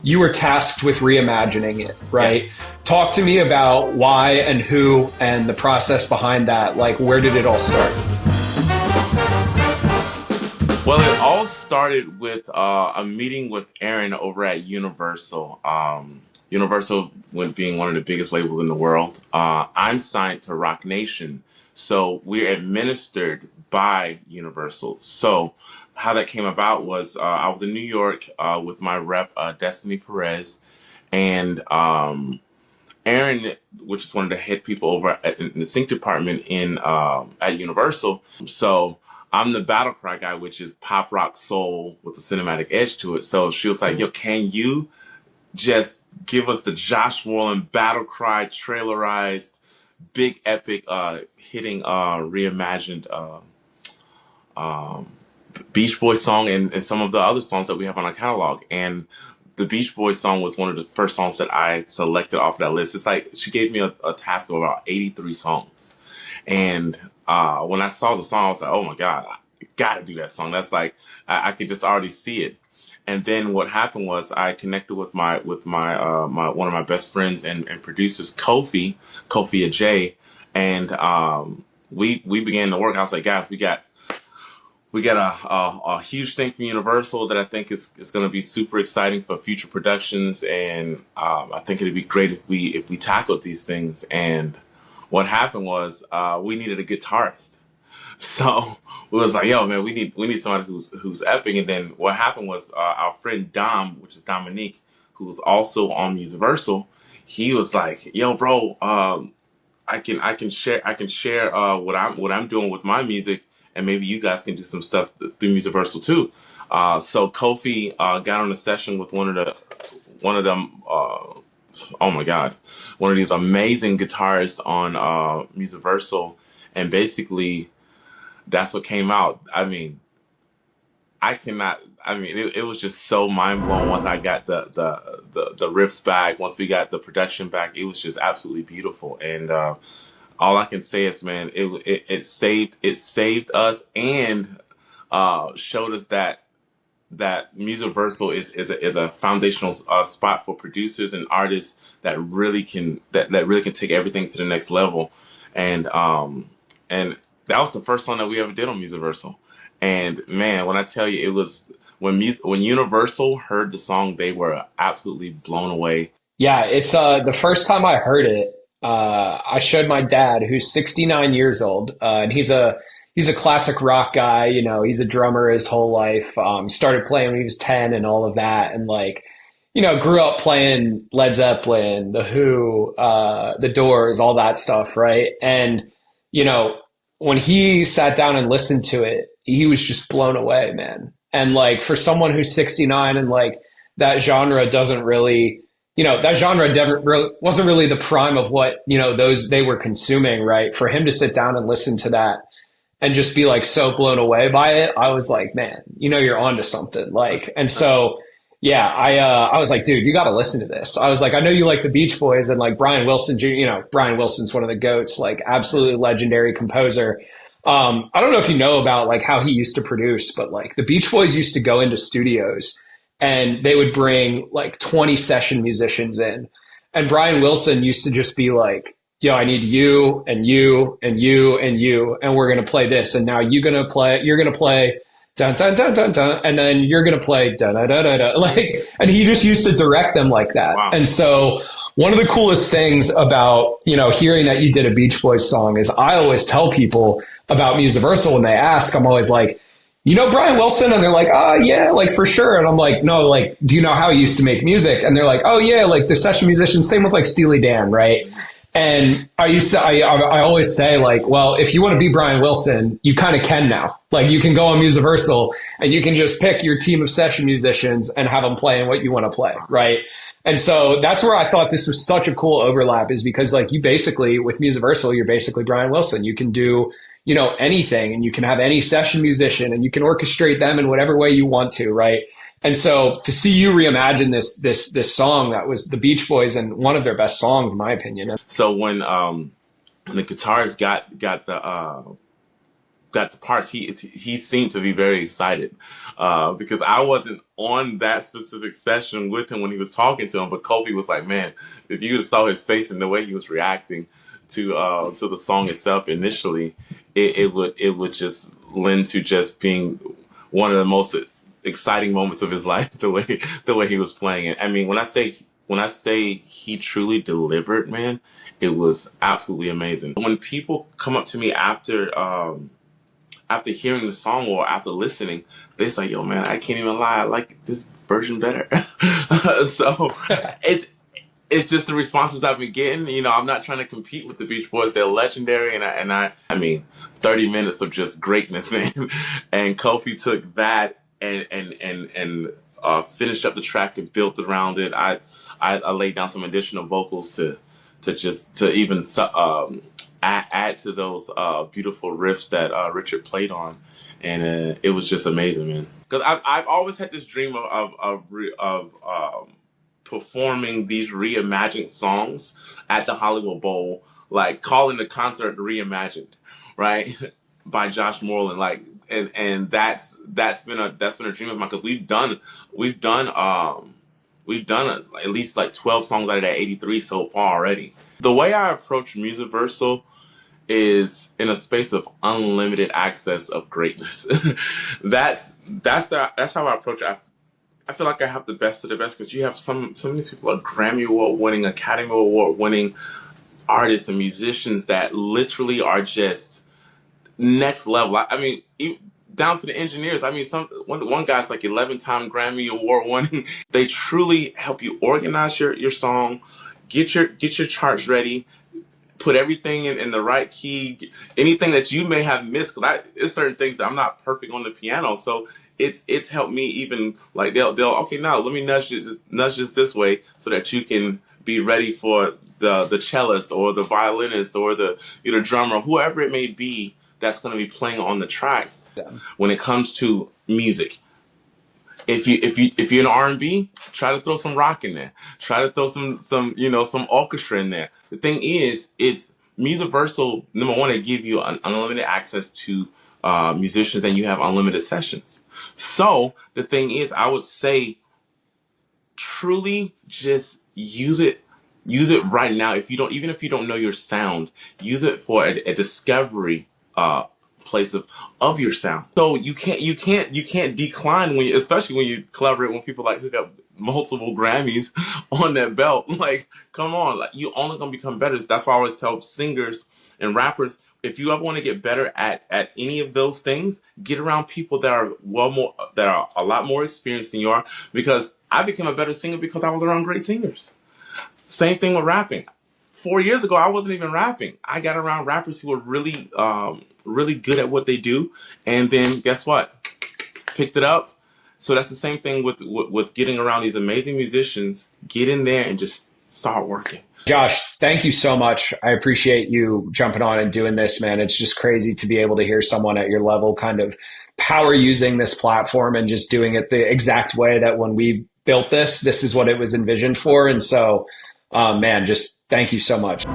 You were tasked with reimagining it, right? Yes. Talk to me about why and who and the process behind that. Like, where did it all start? Well, it all started with a meeting with Aaron over at Universal. Universal being one of the biggest labels in the world. I'm signed to Rock Nation, so we're administered by Universal. So how that came about was I was in New York with my rep, Destiny Perez, and Aaron, which is one of the head people over in the sync department at Universal. So I'm the battle cry guy, which is pop rock soul with a cinematic edge to it. So she was like, "Yo, can you just give us the Josh Moreland battle cry trailerized, big epic, hitting reimagined Beach Boys song and some of the other songs that we have on our catalog?" And the Beach Boys song was one of the first songs that I selected off that list. It's like she gave me a task of about 83 songs. And when I saw the song, I was like, "Oh my God, I gotta do that song." That's like, I could just already see it. And then what happened was I connected with my one of my best friends and producers, Kofi Ajay, and we began to work. I was like, "Guys, we got a huge thing from Universal that I think is going to be super exciting for future productions, and I think it'd be great if we tackled these things." And what happened was we needed a guitarist, so we was like, "Yo, man, we need somebody who's epic." And then what happened was our friend Dom, which is Dominique, who's also on Musiversal, he was like, "Yo, bro, I can share what I'm doing with my music, and maybe you guys can do some stuff through Musiversal too." So Kofi got on a session with one of them. Oh my God, one of these amazing guitarists on Musiversal, and basically that's what came out. I mean, I cannot. I mean, it was just so mind blowing once I got the riffs back. Once we got the production back, it was just absolutely beautiful. And all I can say is, man, it saved us and showed us that Musiversal is a foundational spot for producers and artists that really can take everything to the next level. And that was the first song that we ever did on Musiversal. And man, when I tell you, it was when Universal heard the song, they were absolutely blown away. Yeah, it's the first time I heard it, I showed my dad, who's 69 years old, and he's a classic rock guy. You know, he's a drummer his whole life. Started playing when he was 10 and all of that, and like, you know, grew up playing Led Zeppelin, The Who, The Doors, all that stuff, right? And you know, when he sat down and listened to it, he was just blown away, man. And like for someone who's 69 and like that genre doesn't really, you know, that genre wasn't really the prime of what, you know, those they were consuming, right? For him to sit down and listen to that and just be like so blown away by it, I was like, man, you know, you're onto something. Like, and so, yeah, I was like, dude, you got to listen to this. I was like, I know you like the Beach Boys and like Brian Wilson Jr., you know, Brian Wilson's one of the GOATs, like absolutely legendary composer. I don't know if you know about like how he used to produce, but like the Beach Boys used to go into studios and they would bring like 20 session musicians in. And Brian Wilson used to just be like, "Yo, I need you and you and you and you, and we're going to play this. And now you're going to play dun, dun, dun, dun, dun, and then you're going to play da, da, da, da, da." Like, and he just used to direct them like that. Wow. And so one of the coolest things about, you know, hearing that you did a Beach Boys song is I always tell people about Musiversal when they ask, I'm always like, "You know Brian Wilson?" And they're like, "Oh yeah, like for sure." And I'm like, "No, like, do you know how he used to make music?" And they're like, "Oh yeah, like the session musician." Same with like Steely Dan, right? And I always say like, well, if you want to be Brian Wilson, you kind of can now. Like you can go on Musiversal and you can just pick your team of session musicians and have them playing what you want to play, right? And so that's where I thought this was such a cool overlap, is because like you basically with Musiversal, you're basically Brian Wilson. You can do, you know, anything, and you can have any session musician and you can orchestrate them in whatever way you want to, right? And so to see you reimagine this song that was the Beach Boys and one of their best songs, in my opinion. So when the guitarist got got the parts, he seemed to be very excited because I wasn't on that specific session with him when he was talking to him. But Kofi was like, man, if you saw his face and the way he was reacting to the song itself initially, it would just lend to just being one of the most exciting moments of his life. The way he was playing it. I mean, when I say he truly delivered, man, it was absolutely amazing. When people come up to me after hearing the song or after listening, they say, "Yo, man, I can't even lie. I like this version better." So it it's just the responses I've been getting. I'm not trying to compete with the Beach Boys. They're legendary, I mean, 30 minutes of just greatness, man. And Kofi took that and finished up the track and built around it. I laid down some additional vocals to even add to those beautiful riffs that Richard played on, and it was just amazing, man. Because I've always had this dream of performing these reimagined songs at the Hollywood Bowl, like calling the concert Reimagined, right? By Josh Moreland, like, and that's been a dream of mine because we've done at least like 12 songs out of that 83 so far already. The way I approach Musiversal is in a space of unlimited access of greatness. That's how I approach it. I feel like I have the best of the best because you have some of these people are Grammy Award winning, Academy Award winning artists and musicians that literally are just next level. I mean, even down to the engineers. I mean, one guy's like 11-time Grammy Award winning. They truly help you organize your song, get your charts ready, put everything in the right key. Anything that you may have missed, because there's certain things that I'm not perfect on the piano, so it's helped me even like they'll okay, now let me nudge this way so that you can be ready for the cellist or the violinist or the drummer, whoever it may be that's going to be playing on the track. When it comes to music, if you're in R&B, try to throw some rock in there. Try to throw some orchestra in there. The thing is, it's Musiversal. Number one, they give you unlimited access to musicians, and you have unlimited sessions. So the thing is, I would say, truly just use it. Use it right now. Even if you don't know your sound, use it for a discovery place of your sound. So you can't decline especially when you collaborate with people like who got multiple Grammys on their belt. Like, come on, like you only gonna become better. That's why I always tell singers and rappers, if you ever want to get better at any of those things, get around people that are a lot more experienced than you are. Because I became a better singer because I was around great singers. Same thing with rapping. 4 years ago, I wasn't even rapping. I got around rappers who were really good at what they do, and then guess what? Picked it up. So that's the same thing with getting around these amazing musicians. Get in there and just start working. Josh, thank you so much. I appreciate you jumping on and doing this, man. It's just crazy to be able to hear someone at your level kind of power using this platform and just doing it the exact way that when we built this is what it was envisioned for. And so, man, just thank you so much.